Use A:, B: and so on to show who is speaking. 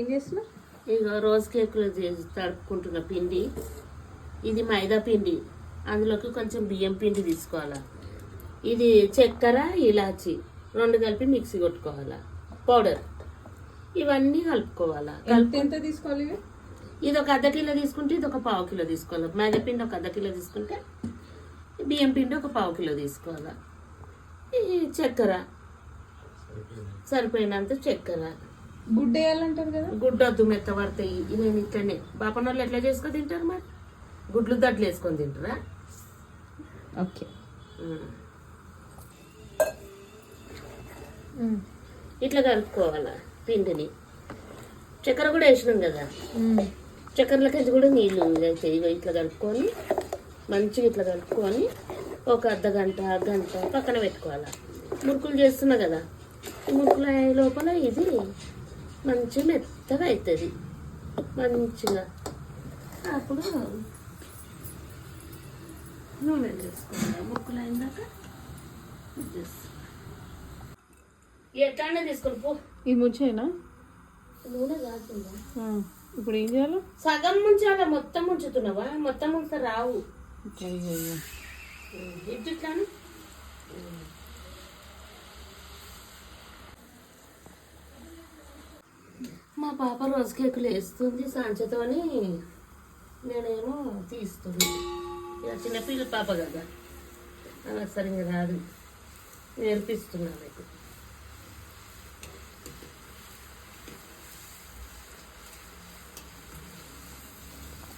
A: ఏం చేస్తున్నా?
B: ఇక రోజ్ కేకులు తడుపుకుంటున్న పిండి. ఇది మైదా పిండి, అందులోకి కొంచెం బియ్యం పిండి తీసుకోవాలా. ఇది చక్కెర, ఇలాచి రెండు కలిపి మిక్సీ కొట్టుకోవాలా, పౌడర్. ఇవన్నీ కలుపుకోవాలా.
A: ఎంత తీసుకోవాలి?
B: ఇది ఒక అర్ధ కిలో తీసుకుంటే ఇది ఒక పావు కిలో తీసుకోవాలి. మైదా పిండి ఒక అర్ధ కిలో తీసుకుంటే బియ్యం పిండి ఒక పావు కిలో తీసుకోవాలా. ఈ చక్కెర సరిపోయినంత చక్కెర.
A: గుడ్డ వేయాలంటారు కదా?
B: గుడ్డొద్దు, మెత్త పడతాయి. నేను ఇట్లనే బాపన వాళ్ళు ఎట్లా చేసుకొని తింటారు మరి? గుడ్లు దట్లు వేసుకొని తింటారా?
A: ఓకే.
B: ఇట్లా కలుపుకోవాలా పిండిని. చక్కెర కూడా వేసినాం కదా, చక్కెరలకి కూడా నీళ్ళు అవుతాయి. ఇట్లా కలుపుకొని మంచిగా ఇట్లా కలుపుకొని ఒక గంట పక్కన పెట్టుకోవాలా. మురుకులు చేస్తున్నా కదా, ఈ మురుకులు అయ్యే లోపల ఇది మంచిగా మెత్తగా అవుతుంది మంచిగా. అప్పుడు నూనె వేసుకోవాలి. మురుకులు అయినాక ఎట్లా తీసుకొని పో.
A: ఇది ముంచేనా?
B: నూనె కాకుండా
A: ఇప్పుడు ఏం చేయాలి?
B: సగం ముంచాలా, మొత్తం ముంచుతున్నావా? మొత్తం ముంచ రావు. ఇట్లాను మా పాప రోజు కేకులు వేస్తుంది సాంచతోని, నేనేమో తీస్తుంది. ఇక చిన్నపిల్ల పాప కదా, అలా సరిగ్గా రాదు, నేర్పిస్తున్నా మీకు.